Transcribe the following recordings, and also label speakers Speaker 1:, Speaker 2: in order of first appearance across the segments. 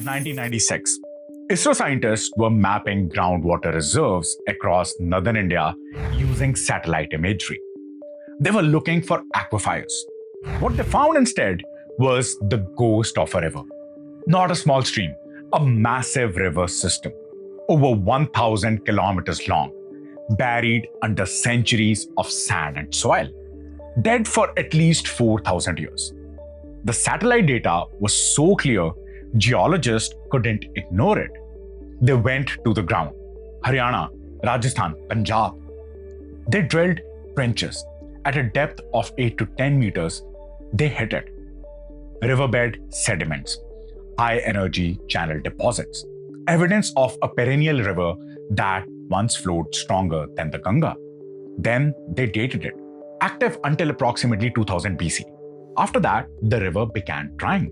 Speaker 1: 1996. ISRO scientists were mapping groundwater reserves across northern India using satellite imagery. They were looking for aquifers. What they found instead was the ghost of a river. Not a small stream, a massive river system, over 1,000 kilometers long, buried under centuries of sand and soil, dead for at least 4,000 years. The satellite data was so clear, geologists couldn't ignore it. They went to the ground. Haryana, Rajasthan, Punjab. They drilled trenches. At a depth of 8 to 10 meters, they hit it. Riverbed sediments, high energy channel deposits, evidence of a perennial river that once flowed stronger than the Ganga. Then they dated it, active until approximately 2000 BC. After that, the river began drying.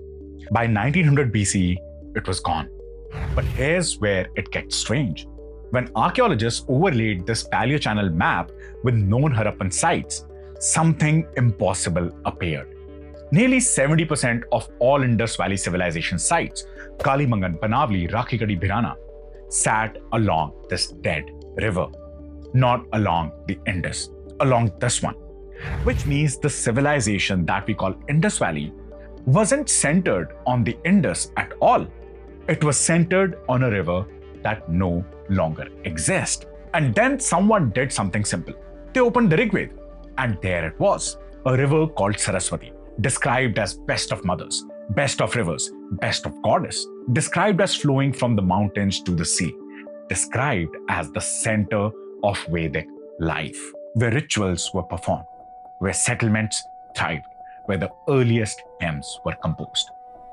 Speaker 1: By 1900 BCE, it was gone. But here's where it gets strange. When archaeologists overlaid this Paleochannel map with known Harappan sites, something impossible appeared. Nearly 70% of all Indus Valley civilization sites, Kalimangan, Panavli, Rakhikadi, Bhirana, sat along this dead river, not along the Indus, along this one. Which means the civilization that we call Indus Valley wasn't centered on the Indus at all. It was centered on a river that no longer exists. And then someone did something simple. They opened the Rig Veda, and there it was, a river called Saraswati, described as best of mothers, best of rivers, best of goddess, described as flowing from the mountains to the sea, described as the center of Vedic life, where rituals were performed, where settlements thrived, where the earliest hymns were composed.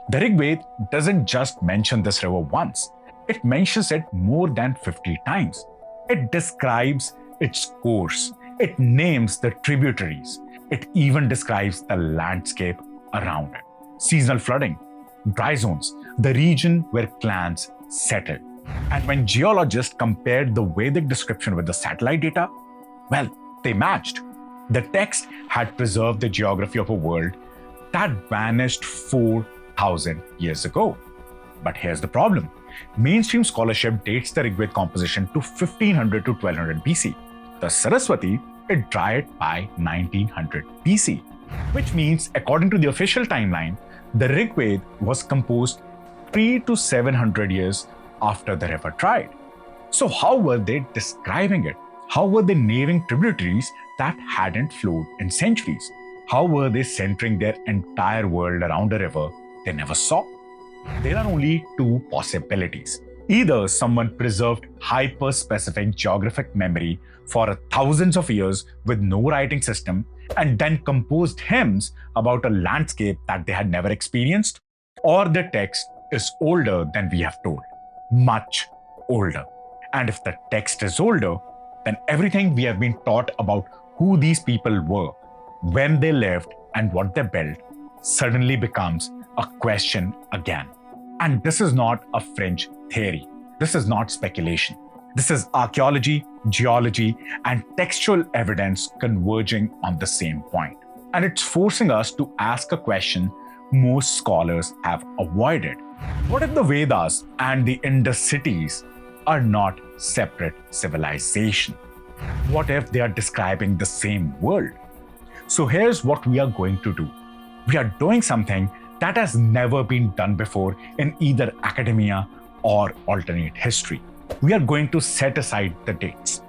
Speaker 1: The Rig Veda doesn't just mention this river once, it mentions it more than 50 times. It describes its course, it names the tributaries, it even describes the landscape around it. Seasonal flooding, dry zones, the region where clans settled. And when geologists compared the Vedic description with the satellite data, well, they matched. The text had preserved the geography of a world that vanished 4,000 years ago. But here's the problem. Mainstream scholarship dates the Rig Veda composition to 1500 to 1200 BC. The Saraswati, it dried by 1900 BC, which means, according to the official timeline, the Rig Veda was composed 3 to 700 years after the river dried. So how were they describing it? How were they naming tributaries that hadn't flowed in centuries? How were they centering their entire world around a river they never saw? There are only two possibilities. Either someone preserved hyper-specific geographic memory for thousands of years with no writing system and then composed hymns about a landscape that they had never experienced, or the text is older than we have told, much older. And if the text is older, then everything we have been taught about who these people were, when they lived, and what they built suddenly becomes a question again. And this is not a fringe theory. This is not speculation. This is archaeology, geology, and textual evidence converging on the same point. And it's forcing us to ask a question most scholars have avoided. What if the Vedas and the Indus cities are not separate civilizations? What if they are describing the same world? So here's what we are going to do. We are doing something that has never been done before in either academia or alternate history. We are going to set aside the dates.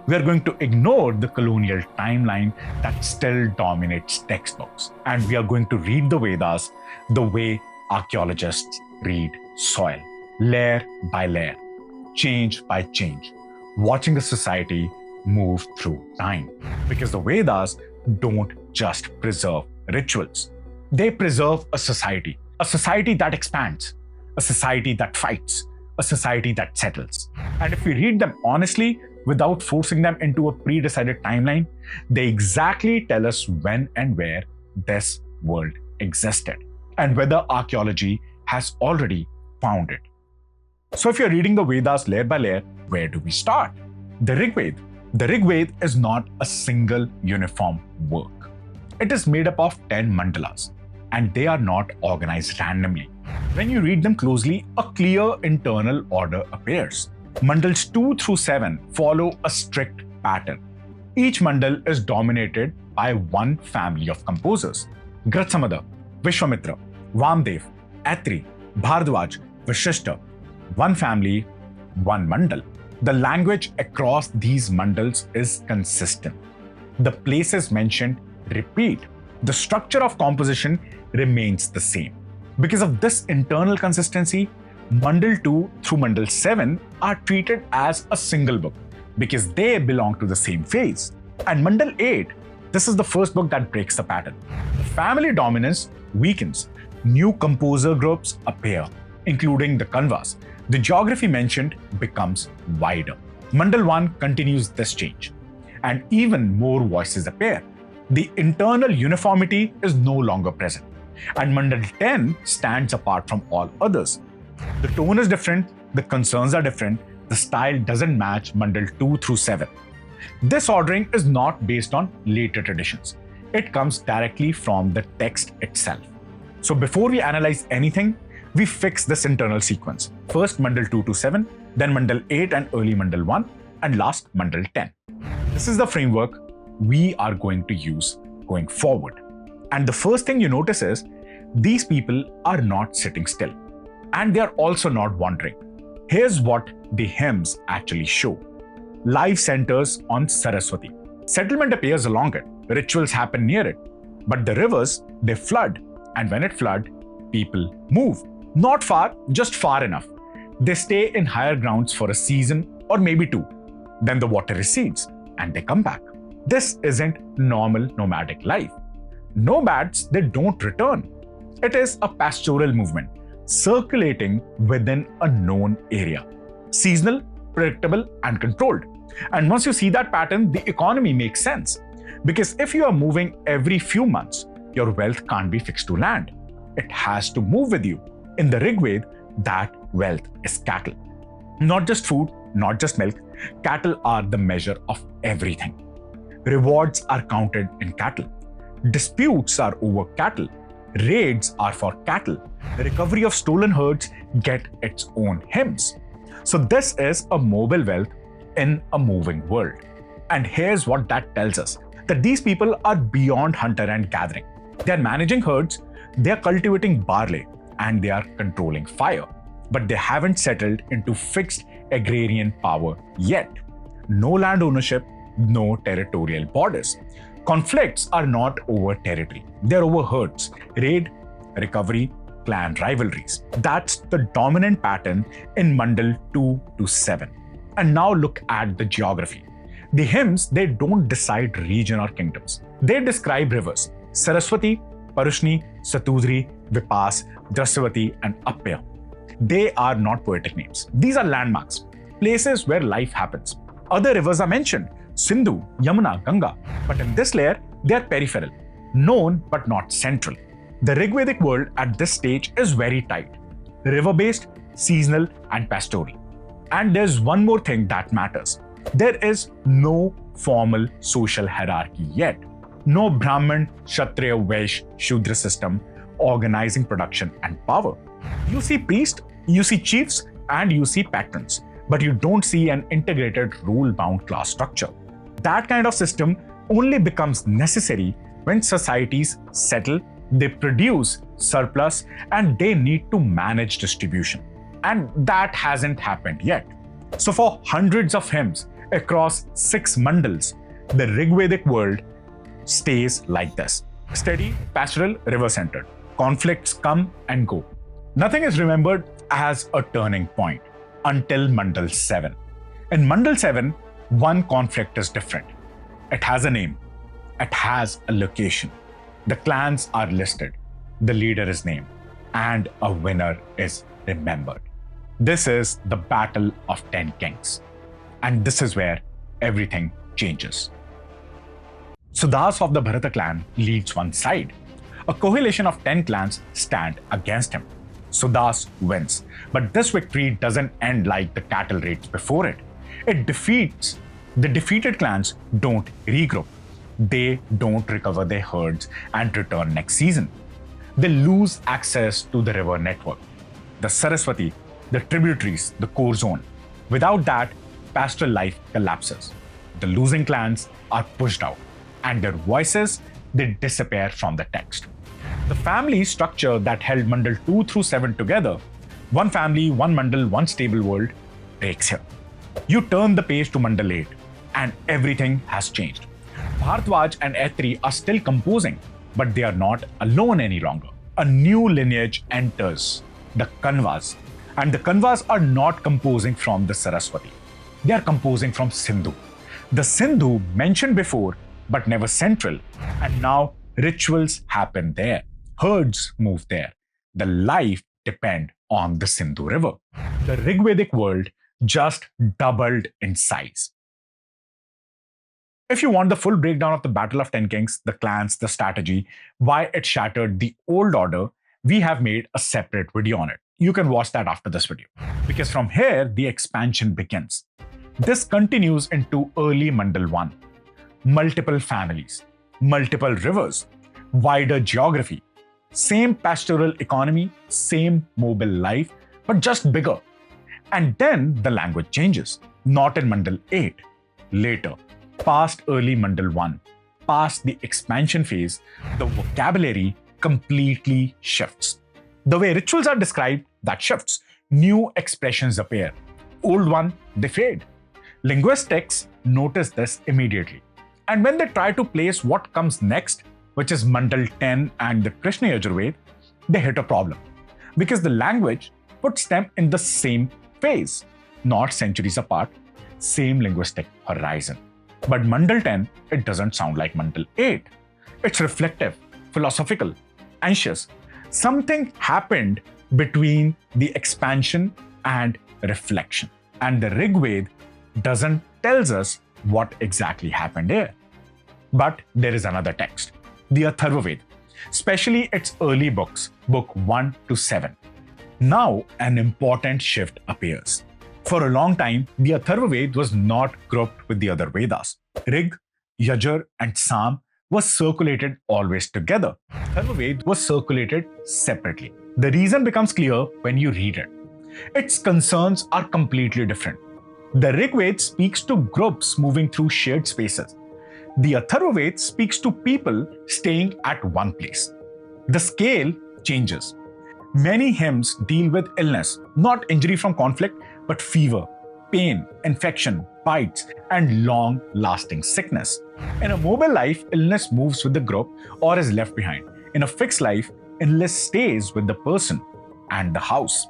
Speaker 1: We are going to ignore the colonial timeline that still dominates textbooks. And we are going to read the Vedas the way archaeologists read soil, layer by layer, change by change, watching the society move through time. Because the Vedas don't just preserve rituals. They preserve a society that expands, a society that fights, a society that settles. And if we read them honestly, without forcing them into a pre-decided timeline, they exactly tell us when and where this world existed, and whether archaeology has already found it. So if you're reading the Vedas layer by layer, where do we start? The Rig Veda. The Rig Veda is not a single uniform work. It is made up of 10 mandalas, and they are not organized randomly. When you read them closely, a clear internal order appears. Mandals 2 through 7 follow a strict pattern. Each mandal is dominated by one family of composers: Gratsamada, Vishwamitra, Vamdev, Atri, Bhardwaj, Vashishta. One family, one mandal. The language across these mandals is consistent. The places mentioned repeat. The structure of composition remains the same. Because of this internal consistency, Mandal 2 through Mandal 7 are treated as a single book because they belong to the same phase. And Mandal 8, this is the first book that breaks the pattern. The family dominance weakens. New composer groups appear, including the Kanvas. The geography mentioned becomes wider. Mandal 1 continues this change, and even more voices appear. The internal uniformity is no longer present, and Mandal 10 stands apart from all others. The tone is different, the concerns are different, the style doesn't match Mandal 2 through 7. This ordering is not based on later traditions. It comes directly from the text itself. So before we analyze anything, we fix this internal sequence. First Mandal 2 to 7, then Mandal 8 and early Mandal 1, and last Mandal 10. This is the framework we are going to use going forward. And the first thing you notice is these people are not sitting still, and they are also not wandering. Here's what the hymns actually show. Life centers on Saraswati. Settlement appears along it. Rituals happen near it. But the rivers, they flood. And when it floods, people move. Not far, just far enough. They stay in higher grounds for a season or maybe two. Then the water recedes and they come back. This isn't normal nomadic life. Nomads, they don't return. It is a pastoral movement, circulating within a known area. Seasonal, predictable, and controlled. And once you see that pattern, the economy makes sense. Because if you are moving every few months, your wealth can't be fixed to land. It has to move with you. In the Rig Veda, that wealth is cattle. Not just food, not just milk. Cattle are the measure of everything. Rewards are counted in cattle. Disputes are over cattle. Raids are for cattle. The recovery of stolen herds get its own hymns. So this is a mobile wealth in a moving world. And here's what that tells us, that these people are beyond hunter and gathering. They are managing herds, they are cultivating barley, and they are controlling fire. But they haven't settled into fixed agrarian power yet. No land ownership, no territorial borders. Conflicts are not over territory. They're over herds, raid, recovery, clan rivalries. That's the dominant pattern in Mandal 2 to 7. And now look at the geography. The hymns, they don't decide region or kingdoms. They describe rivers: Saraswati, Parushni, Satudri, Vipas, Drasavati, and Appya. They are not poetic names. These are landmarks, places where life happens. Other rivers are mentioned: Sindhu, Yamuna, Ganga. But in this layer, they are peripheral, known but not central. The Rigvedic world at this stage is very tight: river-based, seasonal, and pastoral. And there's one more thing that matters. There is no formal social hierarchy yet. No Brahman, Kshatriya, Vaishya, Shudra system organizing production and power. You see priests, you see chiefs, and you see patrons, but you don't see an integrated rule-bound class structure. That kind of system only becomes necessary when societies settle, they produce surplus, and they need to manage distribution. And that hasn't happened yet. So for hundreds of hymns across 6 mandals, the Rigvedic world stays like this: steady, pastoral, river-centered. Conflicts come and go. Nothing is remembered as a turning point until Mandal 7. In Mandal 7, one conflict is different. It has a name. It has a location. The clans are listed. The leader is named. And a winner is remembered. This is the Battle of 10 Kings. And this is where everything changes. Sudas of the Bharata clan leads one side. A coalition of 10 clans stand against him. Sudas wins. But this victory doesn't end like the cattle raids before it. The defeated clans don't regroup. They don't recover their herds and return next season. They lose access to the river network, the Saraswati, the tributaries, the core zone. Without that, pastoral life collapses. The losing clans are pushed out, and their voices, they disappear from the text. The family structure that held Mandal 2 through 7 together, one family, one Mandal, one stable world, breaks here. You turn the page to Mandal 8, and everything has changed. Bharadwaj and Aitri are still composing, but they are not alone any longer. A new lineage enters, the Kanvas. And the Kanvas are not composing from the Saraswati. They are composing from Sindhu. The Sindhu mentioned before, but never central. And now rituals happen there. Herds move there. The life depend on the Sindhu river. The Rigvedic world just doubled in size. If you want the full breakdown of the Battle of Ten Kings, the clans, the strategy, why it shattered the old order, we have made a separate video on it. You can watch that after this video. Because from here, the expansion begins. This continues into early Mandal 1. Multiple families, multiple rivers, wider geography, same pastoral economy, same mobile life, but just bigger. And then the language changes. Not in Mandal 8. Later, past early Mandal 1, past the expansion phase, the vocabulary completely shifts. The way rituals are described, that shifts. New expressions appear. Old ones, they fade. Linguistics notice this immediately. And when they try to place what comes next, which is Mandal 10 and the Krishna Yajurveda, they hit a problem. Because the language puts them in the same phase, not centuries apart, same linguistic horizon. But Mandal 10, it doesn't sound like Mandal 8. It's reflective, philosophical, anxious. Something happened between the expansion and reflection. And the Rigveda doesn't tell us what exactly happened here. But there is another text, the Atharvaveda, especially its early books, book 1 to 7. Now an important shift appears. For a long time, the Atharvaveda was not grouped with the other Vedas. Rig, Yajur, and Sam was circulated always together. Atharvaveda was circulated separately. The reason becomes clear when you read it. Its concerns are completely different. The Rigveda speaks to groups moving through shared spaces. The Atharvaveda speaks to people staying at one place. The scale changes. Many hymns deal with illness, not injury from conflict, but fever, pain, infection, bites, and long-lasting sickness. In a mobile life, illness moves with the group or is left behind. In a fixed life, illness stays with the person and the house.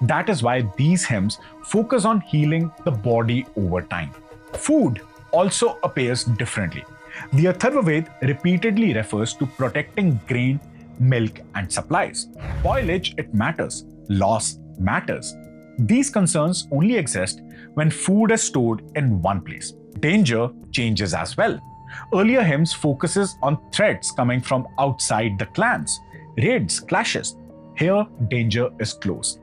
Speaker 1: That is why these hymns focus on healing the body over time. Food also appears differently. The Atharvaveda repeatedly refers to protecting grain, milk, and supplies. Spoilage, it matters. Loss matters. These concerns only exist when food is stored in one place. Danger changes as well. Earlier hymns focuses on threats coming from outside the clans, raids, clashes. Here, danger is close.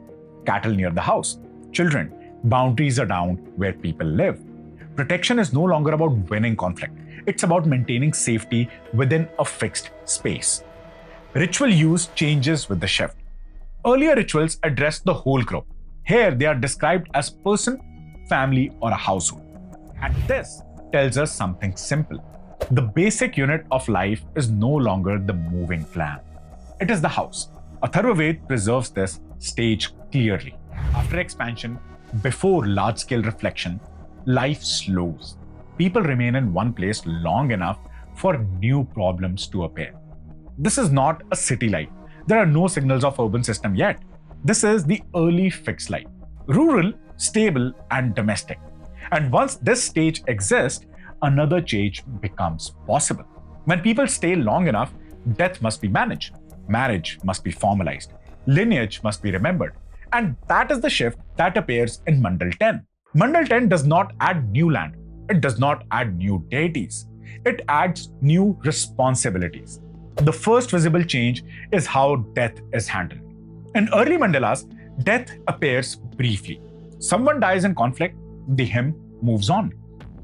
Speaker 1: Cattle near the house, children, boundaries are down where people live. Protection is no longer about winning conflict. It's about maintaining safety within a fixed space. Ritual use changes with the shift. Earlier rituals address the whole group. Here they are described as person, family, or a household. And this tells us something simple. The basic unit of life is no longer the moving clan. It is the house. Atharvaveda preserves this stage clearly. After expansion, before large-scale reflection, life slows. People remain in one place long enough for new problems to appear. This is not a city life. There are no signals of urban system yet. This is the early fixed life. Rural, stable, and domestic. And once this stage exists, another change becomes possible. When people stay long enough, death must be managed. Marriage must be formalized. Lineage must be remembered. And that is the shift that appears in Mandal 10. Mandal 10 does not add new land. It does not add new deities. It adds new responsibilities. The first visible change is how death is handled. In early mandalas, death appears briefly. Someone dies in conflict, the hymn moves on.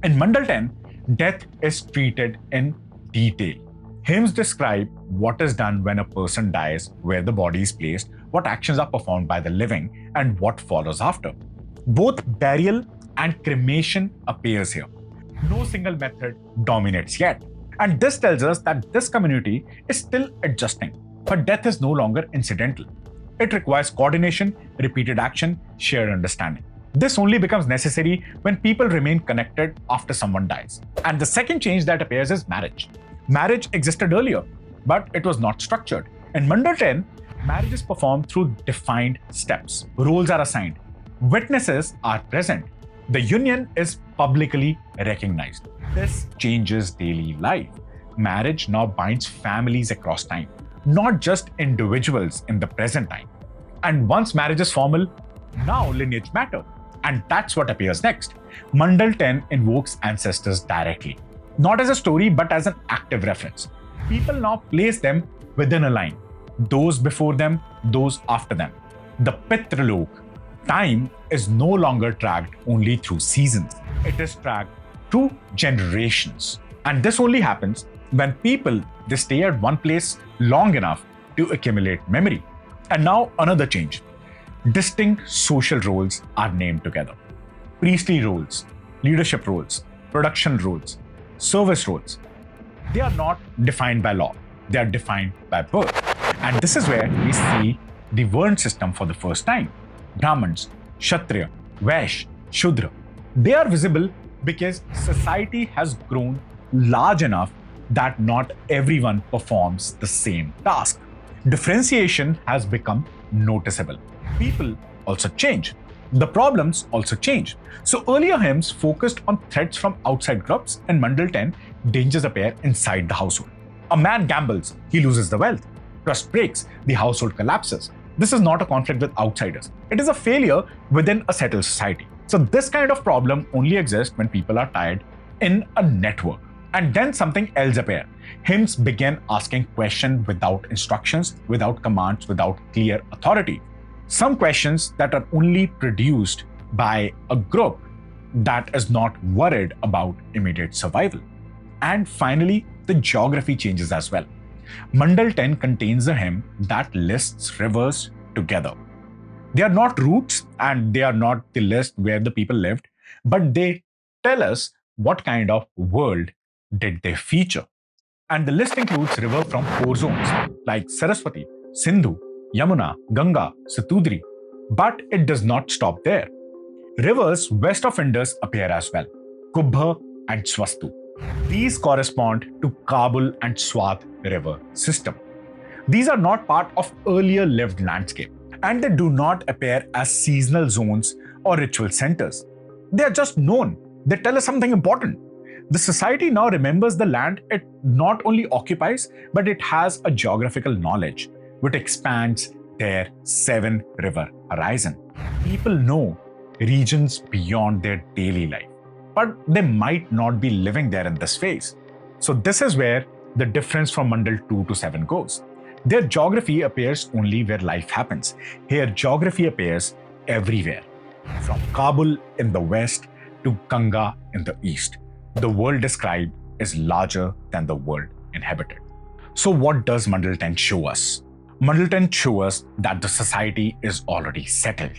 Speaker 1: In Mandal 10, death is treated in detail. Hymns describe what is done when a person dies, where the body is placed, what actions are performed by the living, and what follows after. Both burial and cremation appears here. No single method dominates yet. And this tells us that this community is still adjusting. But death is no longer incidental. It requires coordination, repeated action, shared understanding. This only becomes necessary when people remain connected after someone dies. And the second change that appears is marriage. Marriage existed earlier, but it was not structured. In Mandala 10, marriage is performed through defined steps. Roles are assigned. Witnesses are present. The union is publicly recognized. This changes daily life. Marriage now binds families across time, not just individuals in the present time. And once marriage is formal, now lineage matter. And that's what appears next. Mandala 10 invokes ancestors directly, not as a story but as an active reference. People now place them within a line. Those before them, those after them. The Pitralok, time, is no longer tracked only through seasons. It is tracked through generations. And this only happens when people they stay at one place long enough to accumulate memory. And now another change. Distinct social roles are named together. Priestly roles, leadership roles, production roles, service roles. They are not defined by law. They are defined by birth. And this is where we see the Varna system for the first time. Brahmins, Kshatriya, Vaishya, Shudra. They are visible because society has grown large enough that not everyone performs the same task. Differentiation has become noticeable. People also change. The problems also change. So earlier hymns focused on threats from outside groups. In Mandala 10, dangers appear inside the household. A man gambles, he loses the wealth. Trust breaks, the household collapses. This is not a conflict with outsiders. It is a failure within a settled society. So this kind of problem only exists when people are tied in a network. And then something else appears. Hymns begin asking questions without instructions, without commands, without clear authority. Some questions that are only produced by a group that is not worried about immediate survival. And finally, the geography changes as well. Mandala 10 contains a hymn that lists rivers together. They are not routes and they are not the list where the people lived, but they tell us what kind of world did they feature. And the list includes rivers from 4 zones like Saraswati, Sindhu, Yamuna, Ganga, Satudri. But it does not stop there. Rivers west of Indus appear as well, Kubha and Swastu. These correspond to Kabul and Swat river system. These are not part of earlier lived landscape, and they do not appear as seasonal zones or ritual centers. They are just known. They tell us something important. The society now remembers the land it not only occupies, but it has a geographical knowledge which expands their 7 river horizon. People know regions beyond their daily life, but they might not be living there in this phase. So this is where the difference from Mandala 2 to 7 goes. Their geography appears only where life happens. Here, geography appears everywhere. From Kabul in the west to Ganga in the east. The world described is larger than the world inhabited. So what does Mandala 10 show us? Mandala 10 shows us that the society is already settled.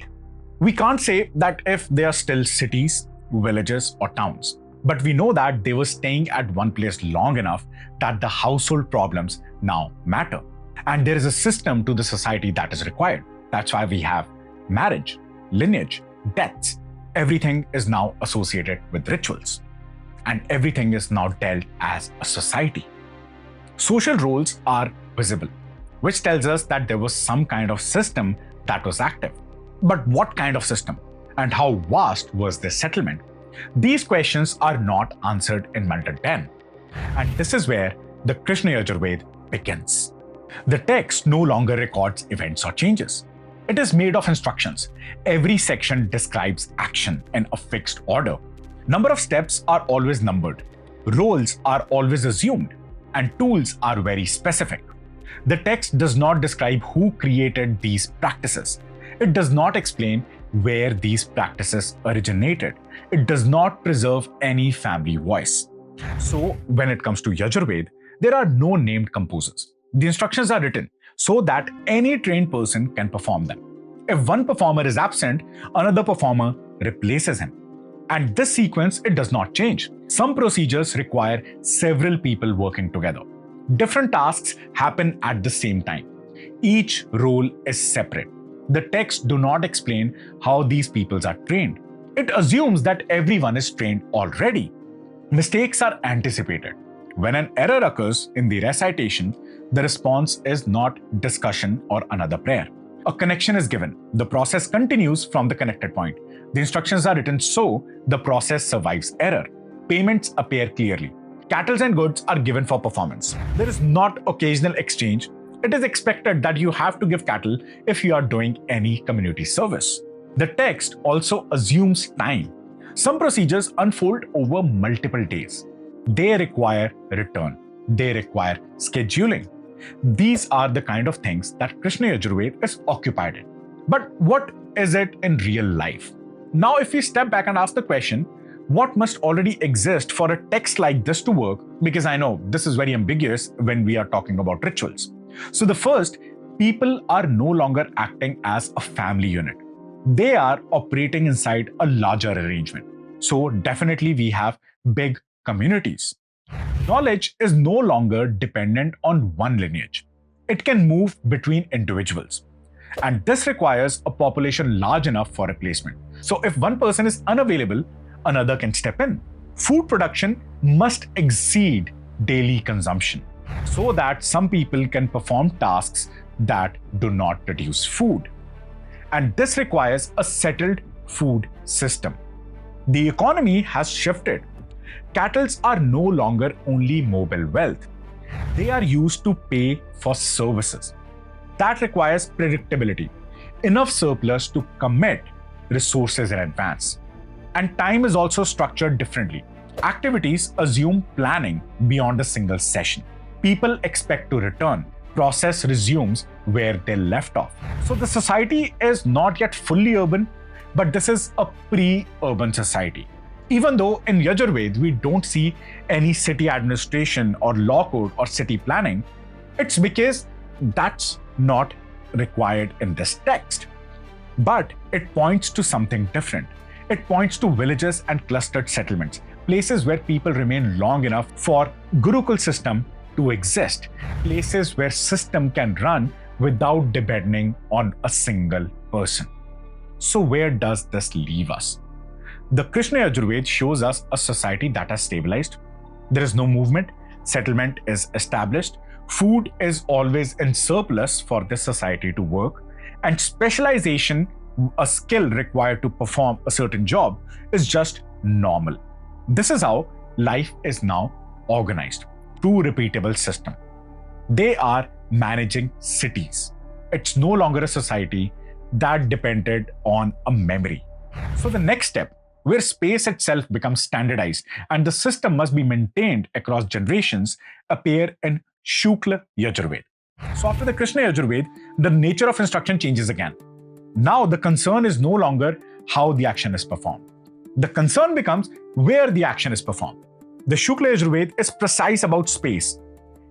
Speaker 1: We can't say that if they are still cities, villages or towns, but we know that they were staying at one place long enough that the household problems now matter. And there is a system to the society that is required. That's why we have marriage, lineage, deaths. Everything is now associated with rituals. And everything is now dealt as a society. Social roles are visible, which tells us that there was some kind of system that was active. But what kind of system? And how vast was this settlement? These questions are not answered in Mandala 10. And this is where the Krishna Yajurveda begins. The text no longer records events or changes. It is made of instructions. Every section describes action in a fixed order. Number of steps are always numbered. Roles are always assumed. And tools are very specific. The text does not describe who created these practices. It does not explain where these practices originated. It does not preserve any family voice. So when it comes to Yajurveda, there are no named composers. The instructions are written so that any trained person can perform them. If one performer is absent, another performer replaces him. And this sequence, it does not change. Some procedures require several people working together. Different tasks happen at the same time. Each role is separate. The texts do not explain how these peoples are trained. It assumes that everyone is trained already. Mistakes are anticipated. When an error occurs in the recitation, the response is not discussion or another prayer. A connection is given. The process continues from the connected point. The instructions are written so the process survives error. Payments appear clearly. Cattle and goods are given for performance. There is not occasional exchange. It is expected that you have to give cattle if you are doing any community service. The text also assumes time. Some procedures unfold over multiple days. They require return. They require scheduling. These are the kind of things that Krishna Yajurveda is occupied in. But what is it in real life? Now, if we step back and ask the question, what must already exist for a text like this to work? Because I know this is very ambiguous when we are talking about rituals. So the first, people are no longer acting as a family unit. They are operating inside a larger arrangement. So definitely we have big communities. Knowledge is no longer dependent on one lineage. It can move between individuals. And this requires a population large enough for replacement. So if one person is unavailable, another can step in. Food production must exceed daily consumption so that some people can perform tasks that do not produce food. And this requires a settled food system. The economy has shifted. Cattle are no longer only mobile wealth. They are used to pay for services. That requires predictability, enough surplus to commit resources in advance. And time is also structured differently. Activities assume planning beyond a single session. People expect to return. Process resumes where they left off. So the society is not yet fully urban, but this is a pre-urban society. Even though in Yajurveda we don't see any city administration or law code or city planning, it's because that's not required in this text. But it points to something different. It points to villages and clustered settlements, places where people remain long enough for Gurukul system to exist, places where system can run without depending on a single person. So where does this leave us? The Krishna Yajurveda shows us a society that has stabilized. There is no movement, settlement is established, food is always in surplus for this society to work, and specialization, a skill required to perform a certain job, is just normal. This is how life is now organized. True repeatable system. They are managing cities. It's no longer a society that depended on a memory. So the next step, where space itself becomes standardized and the system must be maintained across generations, appear in Shukla Yajurveda. So after the Krishna Yajurveda, the nature of instruction changes again. Now the concern is no longer how the action is performed. The concern becomes where the action is performed. The Shukla Yajurveda is precise about space.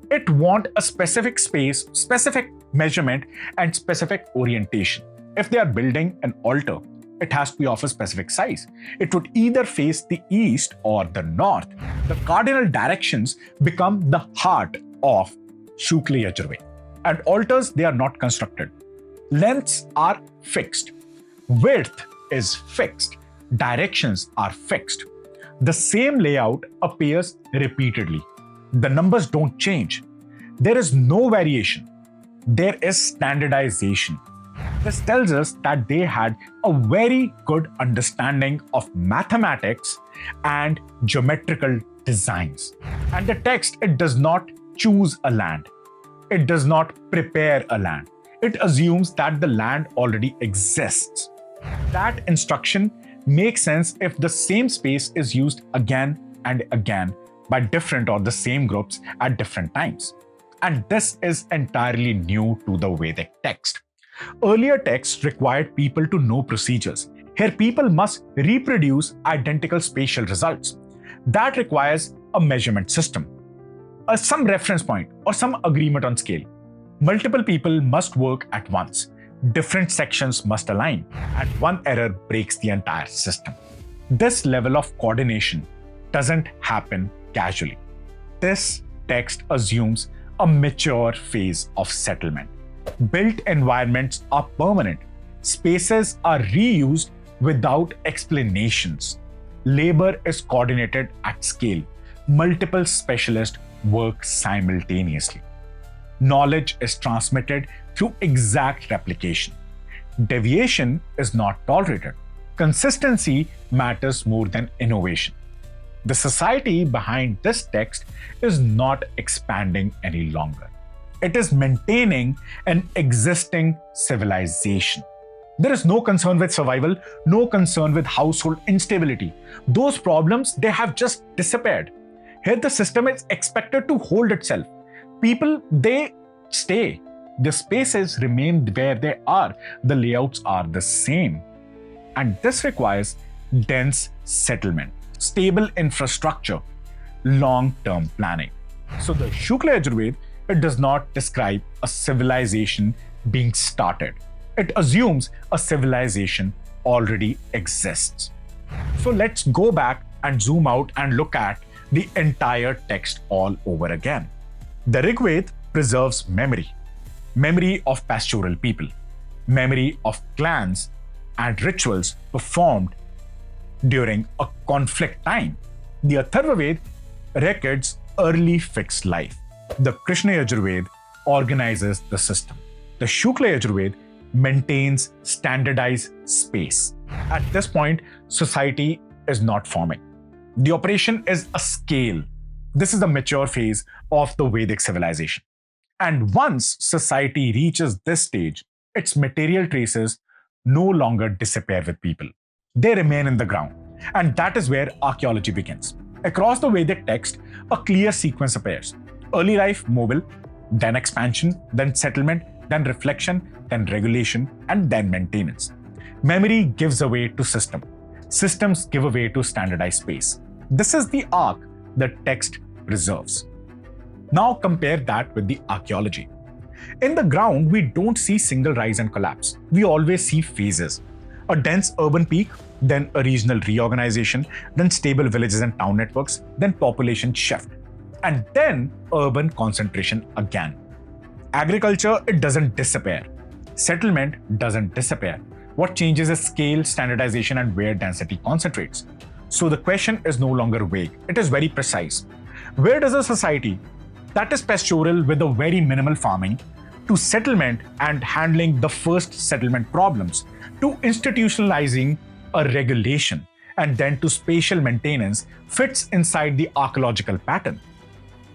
Speaker 1: It wants a specific space, specific measurement, and specific orientation. If they are building an altar, it has to be of a specific size. It would either face the east or the north. The cardinal directions become the heart of Shukla Yajurveda. And altars, they are not constructed. Lengths are fixed. Width is fixed. Directions are fixed. The same layout appears repeatedly. The numbers don't change. There is no variation. There is standardization. This tells us that they had a very good understanding of mathematics and geometrical designs. And the text, it does not choose a land. It does not prepare a land. It assumes that the land already exists. That instruction makes sense if the same space is used again and again by different or the same groups at different times. And this is entirely new to the Vedic text. Earlier texts required people to know procedures. Here, people must reproduce identical spatial results. That requires a measurement system. some reference point or some agreement on scale. Multiple people must work at once. Different sections must align, and one error breaks the entire system. This level of coordination doesn't happen casually. This text assumes a mature phase of settlement. Built environments are permanent. Spaces are reused without explanations. Labor is coordinated at scale. Multiple specialists work simultaneously. Knowledge is transmitted through exact replication. Deviation is not tolerated. Consistency matters more than innovation. The society behind this text is not expanding any longer. It is maintaining an existing civilization. There is no concern with survival, no concern with household instability. Those problems, they have just disappeared. Here the system is expected to hold itself. People, they stay. The spaces remain where they are. The layouts are the same. And this requires dense settlement, stable infrastructure, long-term planning. So the Shukla Yajurveda, it does not describe a civilization being started. It assumes a civilization already exists. So let's go back and zoom out and look at the entire text all over again. The Rigveda preserves memory of pastoral people, memory of clans and rituals performed during a conflict time. The Atharvaveda records early fixed life. The Krishna Yajurveda organizes the system. The Shukla Yajurveda maintains standardized space. At this point, society is not forming. The operation is a scale. This is the mature phase of the Vedic civilization. And once society reaches this stage, its material traces no longer disappear with people. They remain in the ground. And that is where archaeology begins. Across the Vedic text, a clear sequence appears. Early life, mobile, then expansion, then settlement, then reflection, then regulation, and then maintenance. Memory gives away to system. Systems give away to standardized space. This is the arc the text preserves. Now compare that with the archaeology. In the ground, we don't see single rise and collapse. We always see phases. A dense urban peak, then a regional reorganization, then stable villages and town networks, then population shift, and then urban concentration again. Agriculture, it doesn't disappear. Settlement doesn't disappear. What changes is scale, standardization, and where density concentrates. So the question is no longer vague. It is very precise. Where does a society that is pastoral with a very minimal farming, to settlement and handling the first settlement problems, to institutionalizing a regulation, and then to spatial maintenance fits inside the archaeological pattern?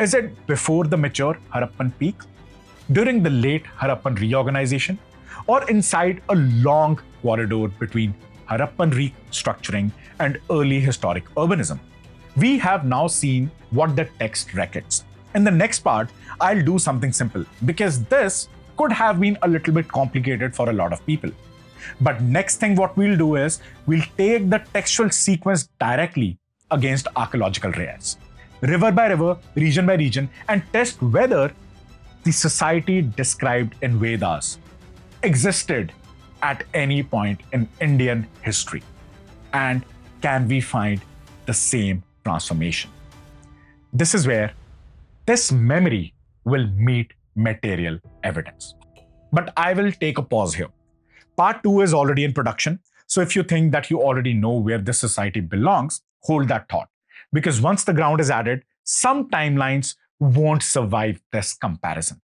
Speaker 1: Is it before the mature Harappan peak, during the late Harappan reorganization, or inside a long corridor between Harappan restructuring and early historic urbanism? We have now seen what the text records. In the next part, I'll do something simple because this could have been a little bit complicated for a lot of people. But next thing what we'll do is we'll take the textual sequence directly against archaeological rares, river by river, region by region, and test whether the society described in Vedas existed at any point in Indian history. And can we find the same transformation? This is where this memory will meet material evidence. But I will take a pause here. Part 2 is already in production. So if you think that you already know where this society belongs, hold that thought. Because once the ground is added, some timelines won't survive this comparison.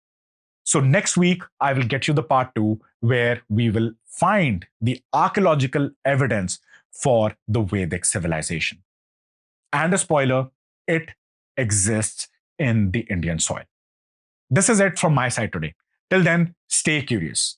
Speaker 1: So next week, I will get you the part 2 where we will find the archaeological evidence for the Vedic civilization. And a spoiler, it exists in the Indian soil. This is it from my side today. Till then, stay curious.